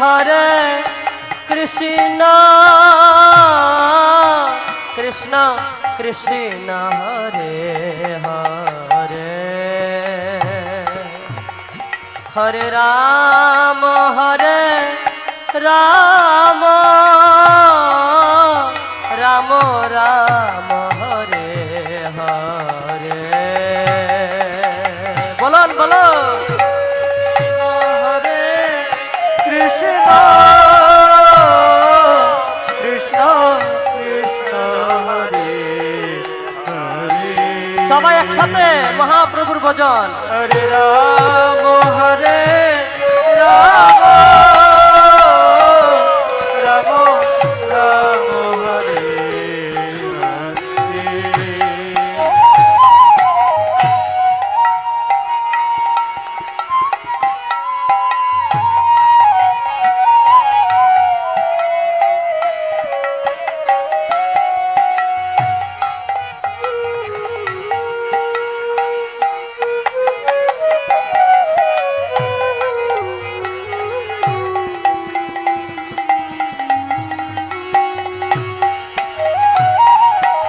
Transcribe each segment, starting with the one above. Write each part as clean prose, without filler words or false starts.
হরে কৃষ্ণ কৃষ্ণ কৃষ্ণ হরে হরে হরে রাম রাম রাম রাম হরে হরে বলুন বলুন হরে কৃষ্ণ কৃষ্ণ কৃষ্ণ হরে হরে সবাই একসাথে মহাপ্রভুর ভজন হরে রাম রাম রাম রাম হরে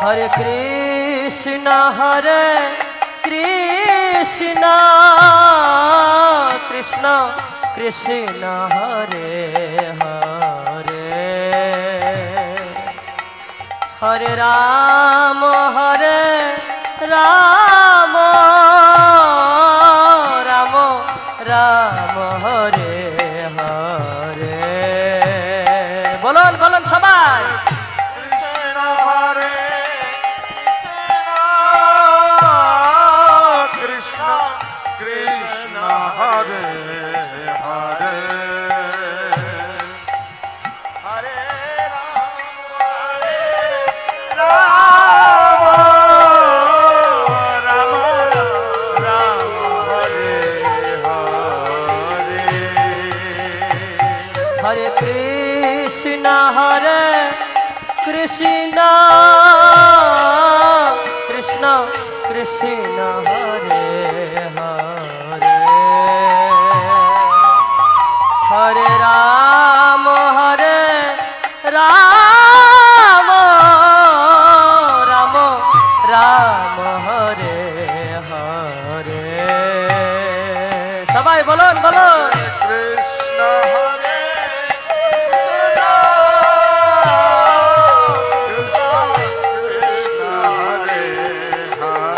हरे कृष्ण कृष्ण कृष्ण हरे हरे हरे राम राम राम राम हरे हरे बोलन बोलन सबाई हरे हरे हरे राम राम राम हरे हरे हरे कृष्ण कृष्ण कृष्ण कृष्ण हरे हरे हरे राम राम राम राम हरे हरे सबाई बोलन बोलन कृष्ण हरे कृष्ण हरे हरे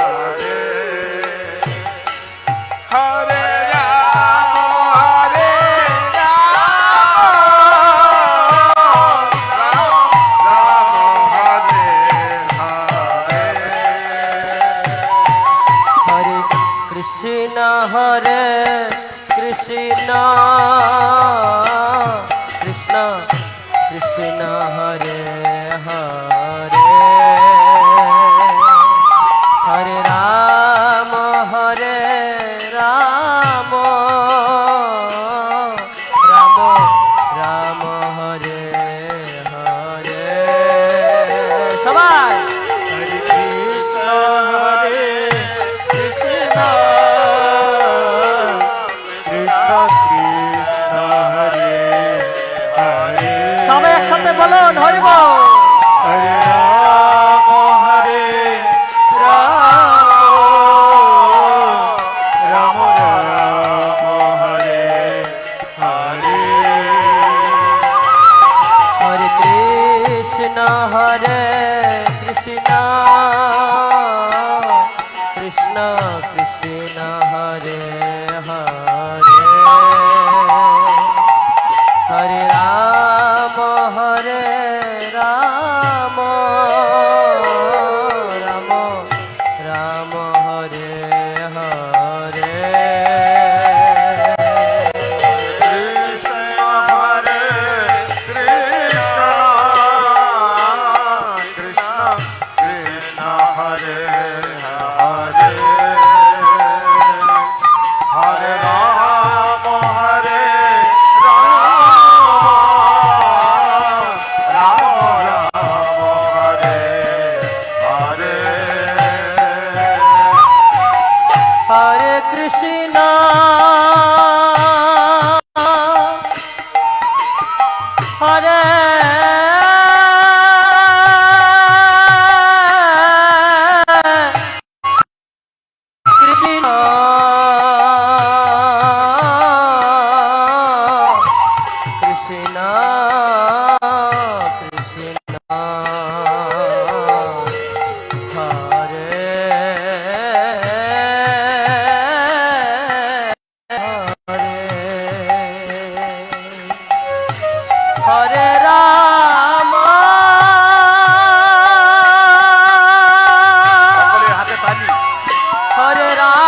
हरे राम राम हरे हरे हरे कृष्ण कृष्ण कृष्ण हरे हरे हरे राम राम राम राम हरे हरे सबाई हरे कृष्ण कृष्ण कृष्ण हरे हरे সবাই একসাথে বলুন হরি বল हरे राम राम राम हरे हरे हरे कृष्ण कृष्ण कृष्ण हरे हरे हरे राम राम राम राम हरे हरे कृष्ण हरे कृष्ण कृष्ण कृष्ण हरे हरे हरे राम राम राम কৃষ্ণ কৃষ্ণ কৃষ্ণ হরে হরে রাম সকলের হাতে তালি। হরে রাম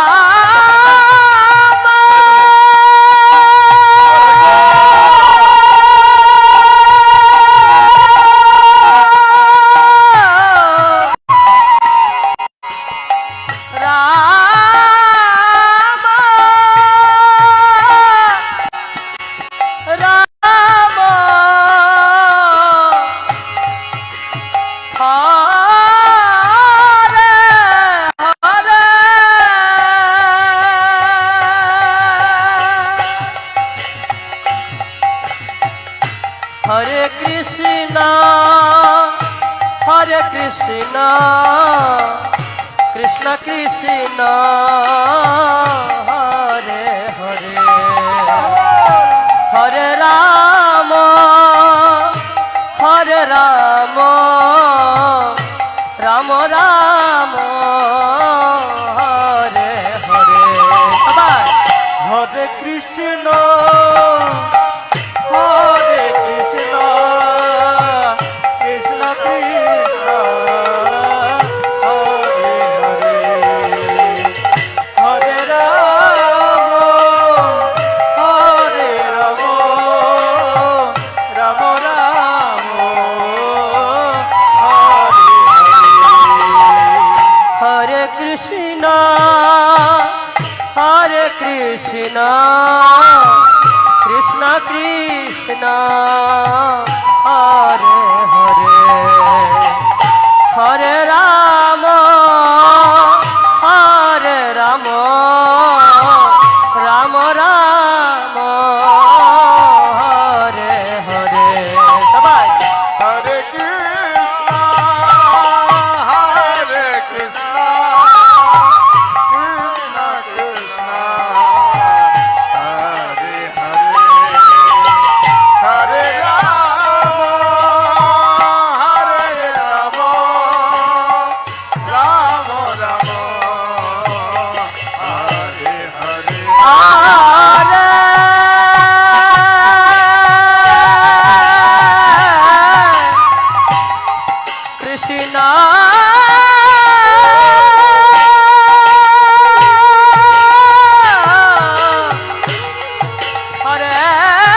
হরে কৃষ্ণ হরে কৃষ্ণ কৃষ্ণ কৃষ্ণ হরে হরে হরে রাম রাম রাম হরে হরে আবার হরে কৃষ্ণ হরে কৃষ্ণ কৃষ্ণ কৃষ্ণ হরে হরে হরে রাম রাম রাম হরে হরে কৃষ্ণ কৃষ্ণ কৃষ্ণ হরে হরে হরে রাম রাম রাম হরে হরে সবাই হরে কৃষ্ণ কৃষ্ণ কৃষ্ণ হরে হরে হরে রাম রাম রাম হরে হরে আরে কৃষ্ণ হরে কৃষ্ণ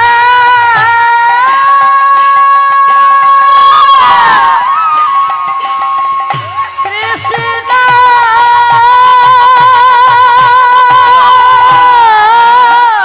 কৃষ্ণ কৃষ্ণ হরে হরে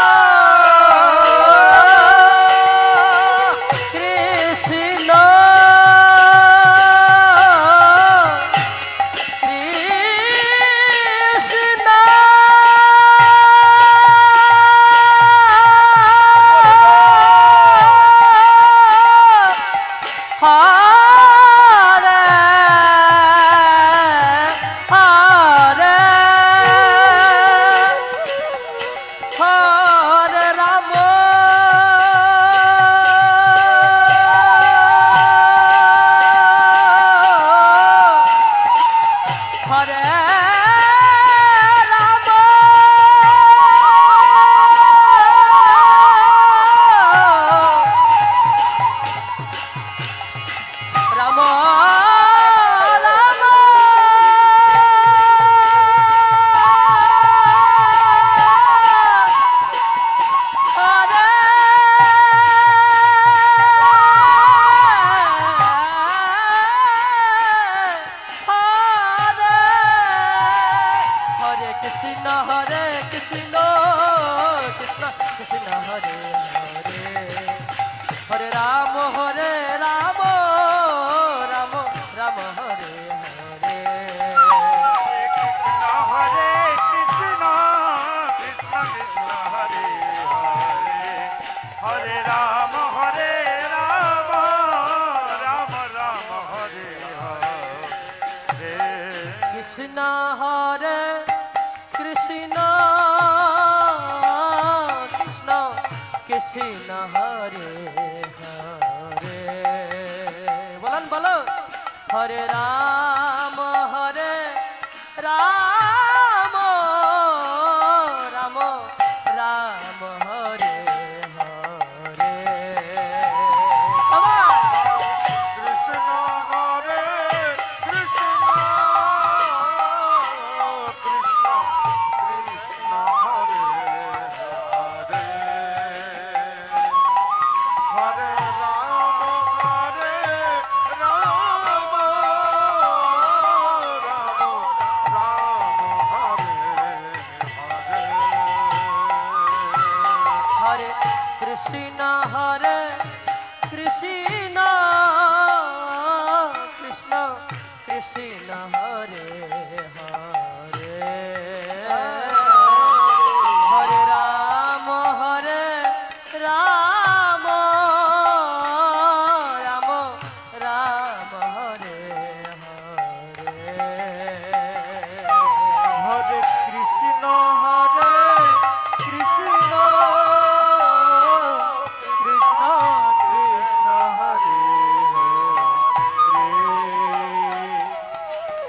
হরে রাম হরে রাম রাম রাম হরে হরে হরে কৃষ্ণ কৃষ্ণ কৃষ্ণ হরে হরে হরে রাম রাম বলবেন বলো হরে রাম রাম রাম রাম হরে হরে সবাই কৃষ্ণ হরে কৃষ্ণ কৃষ্ণ কৃষ্ণ হরে হরে হরে রাম রাম হরে কৃষ্ণ হরে কৃষ্ণ কৃষ্ণ কৃষ্ণ হরে হরে হরে রাম রাম রাম রাম হরে হরে হরে কৃষ্ণ হরে কৃষ্ণ কৃষ্ণ কৃষ্ণ হরে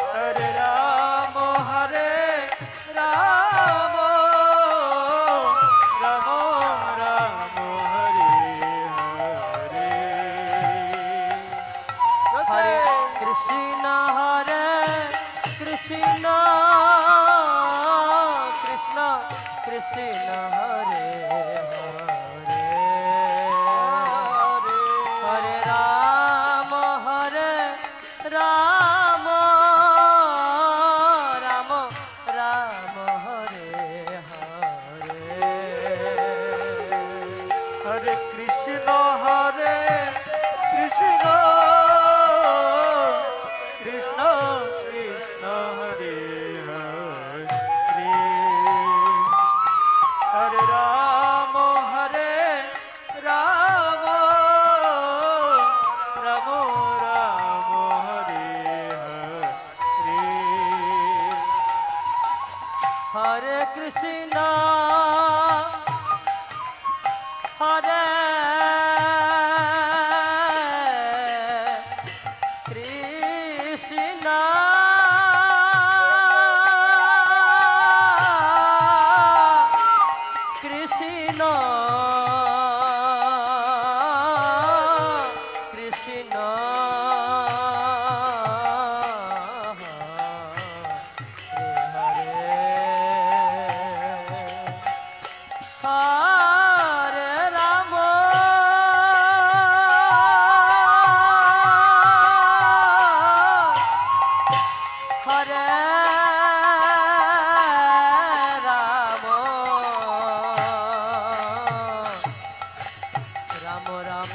হরে রাম রাম রাম রাম হরে হরে হরে কৃষ্ণ কৃষ্ণ কৃষ্ণ কৃষ্ণ হরে হরে হরে রাম রাম রাম রাম হরে হরে হরে কৃষ্ণ কৃষ্ণ কৃষ্ণ হরে হরে হরে রাম রাম রাম রাম হরে হরে হরে কৃষ্ণ হরে কৃষ্ণ কৃষ্ণ কৃষ্ণ হরে রাম হরে রাম রাম রাম হরে হরে হরে কৃষ্ণ হরে কৃষ্ণ কৃষ্ণ কৃষ্ণ কৃষ্ণ হরে হরে হরে রাম হরে রাম রাম রাম হরে হরে হরে কৃষ্ণ হরে কৃষ্ণ কৃষ্ণ কৃষ্ণ কৃষ্ণ হরে হরে হরে রাম রাম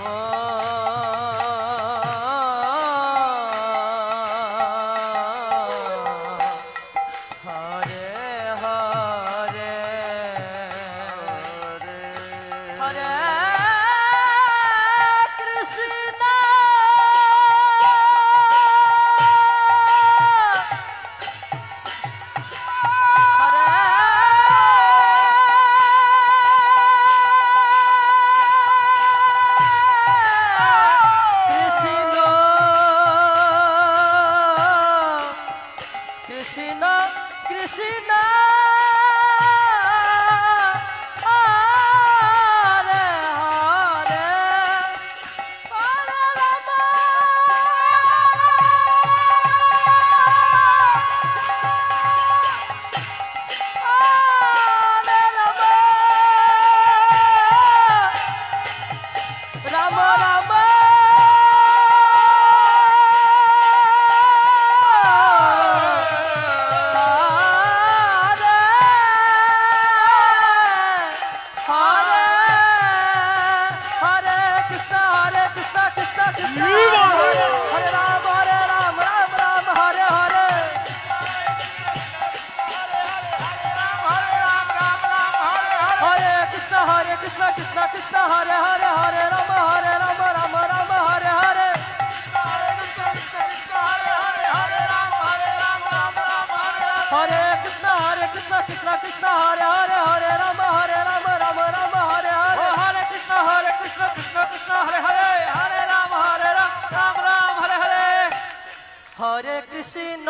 হরে কৃষ্ণ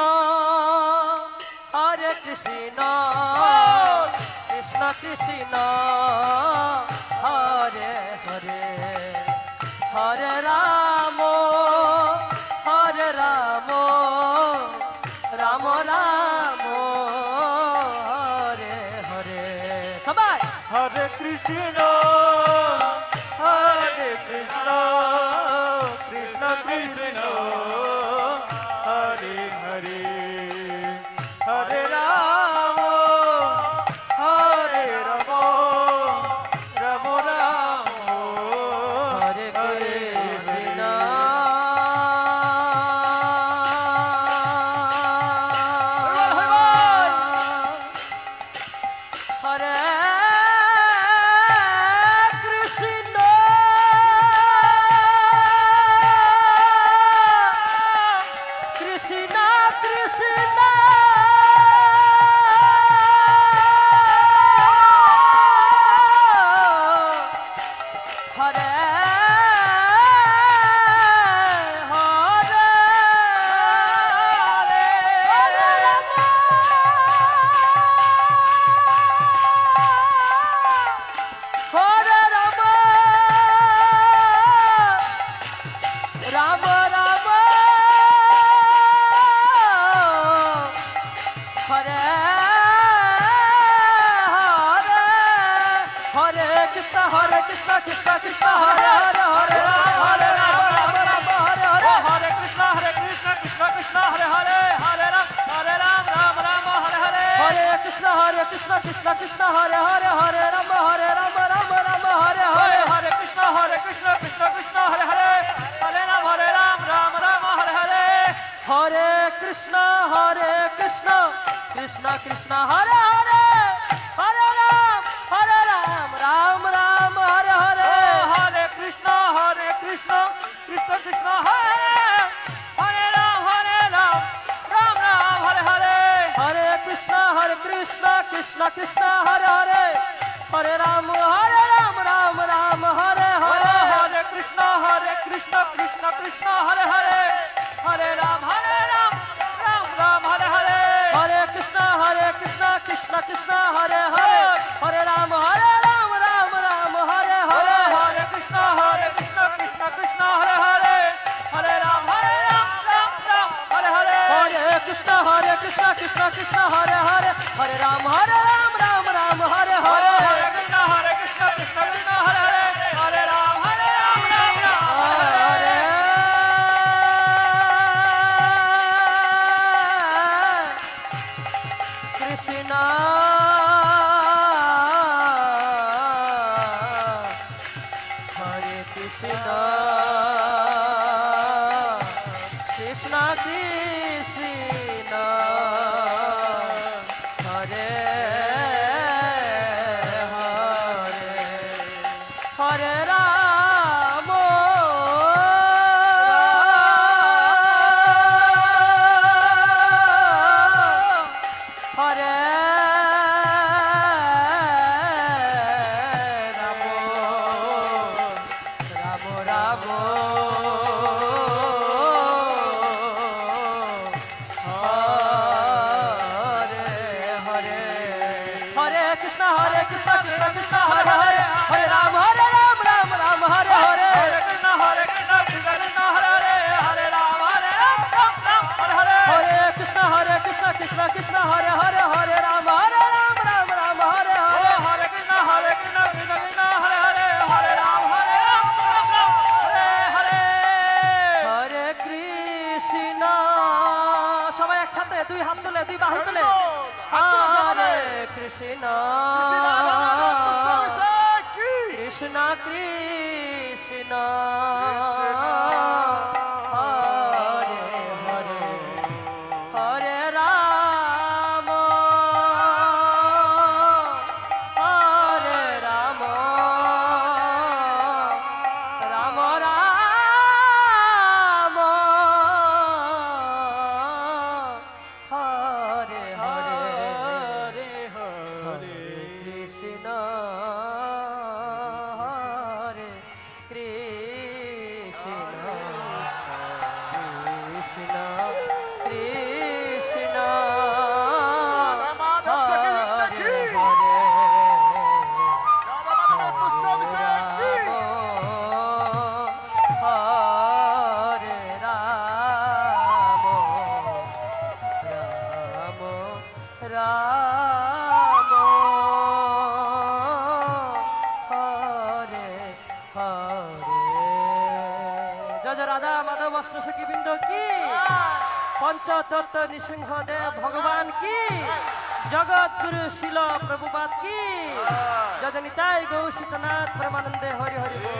হরে কৃষ্ণ কৃষ্ণ কৃষ্ণ হরে হরে হরে রাম রাম রাম হরে হরে সবাই হরে কৃষ্ণ হরে কৃষ্ণ কৃষ্ণ কৃষ্ণ হরে হরে হরে রাম রাম রাম হরে কৃষ্ণ হরে কৃষ্ণ কৃষ্ণ কৃষ্ণ হরে হরে হরে রাম রাম রাম হরে হরে হরে কৃষ্ণ কৃষ্ণ কৃষ্ণ হরে হরে হরে হরে রাম রাম রাম হরে হরে হরে কৃষ্ণ কৃষ্ণ কৃষ্ণ হরে হরে হরে রাম রাম হরে হরে হরে কৃষ্ণ কৃষ্ণ কৃষ্ণ হরে হরে হরে রাম রাম রাম হরে হরে হরে কৃষ্ণ কৃষ্ণ কৃষ্ণ হরে হরে হরে রাম রাম হরে হরে হরে কৃষ্ণ কৃষ্ণ কৃষ্ণ হরে হরে হরে রাম রাম রাম হরে হরে হরে কৃষ্ণ কৃষ্ণ কৃষ্ণ হরে হরে রাম রাম হরে হরে হরে কৃষ্ণ কৃষ্ণ কৃষ্ণ হরে হরে হরে রাম রাম হরে হরে হরে কৃষ্ণ কৃষ্ণ কৃষ্ণ হরে হরে হরে রাম রাম হরে হরে হরে কৃষ্ণ কৃষ্ণ কৃষ্ণ হরে হরে হরে রাম রাম হরে হরে হরে কৃষ্ণ কৃষ্ণ কৃষ্ণ হরে হরে হরে রাম হরে হরে হরে কৃষ্ণ কৃষ্ণ কৃষ্ণ হরে হরে হরে রাম রাম হরে হরে হরে কৃষ্ণ কৃষ্ণ কৃষ্ণ হরে হরে হরে রাম হরে কৃষ্ণ হরে কৃষ্ণ কৃষ্ণ কৃষ্ণ হরে হরে হরে রাম হরে রাম রাম হরে হরে কৃষ্ণ কৃষ্ণ কৃষ্ণ হরে হরে হরে রাম রাম হরে হরে হরে কৃষ্ণ কৃষ্ণ কৃষ্ণ হরে হরে হরে রাম হরে হরে হরে কৃষ্ণ কৃষ্ণ কৃষ্ণ হরে হরে হরে রাম রাম হরে হরে হরে কৃষ্ণ কৃষ্ণ কৃষ্ণ হরে হরে হরে রাম হরে হরে হরে কৃষ্ণ সবাই একসাথে দুই হাত তুলে দুই বাহু তুলে হরে কৃষ্ণ কৃষ্ণ কৃষ্ণ হরে হরে হরে রাম রাম হরে হরে হরে কৃষ্ণ হরে কৃষ্ণ যাদব অষ্টসখী বৃন্দ কি, পঞ্চতত্ত্ব নৃসিংহদেব ভগবান কি, জগৎগুরু শিল প্রভুপাদ কি, যজনিতাই গৌ শীতনাথ প্রেমানন্দে হরি হরি বল।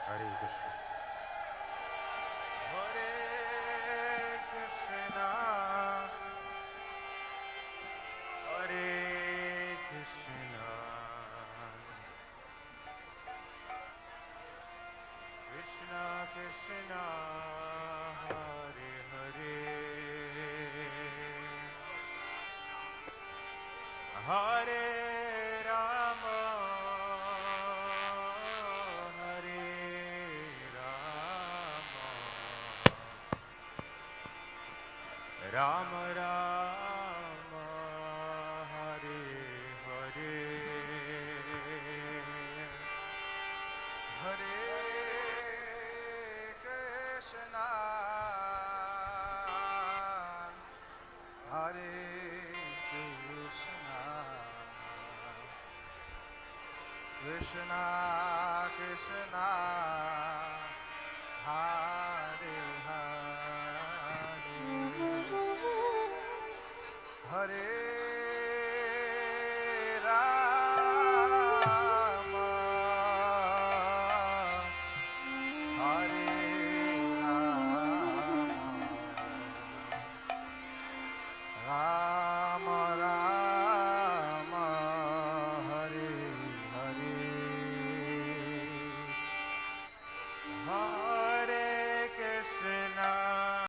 Hare Krishna. Hare Krishna. Hare Krishna. Krishna Krishna. Hare Hare. Hare Rama. Ram Ram Hare Hare Hare Krishna Hare Krishna Krishna Krishna Hare Hare Hare Ram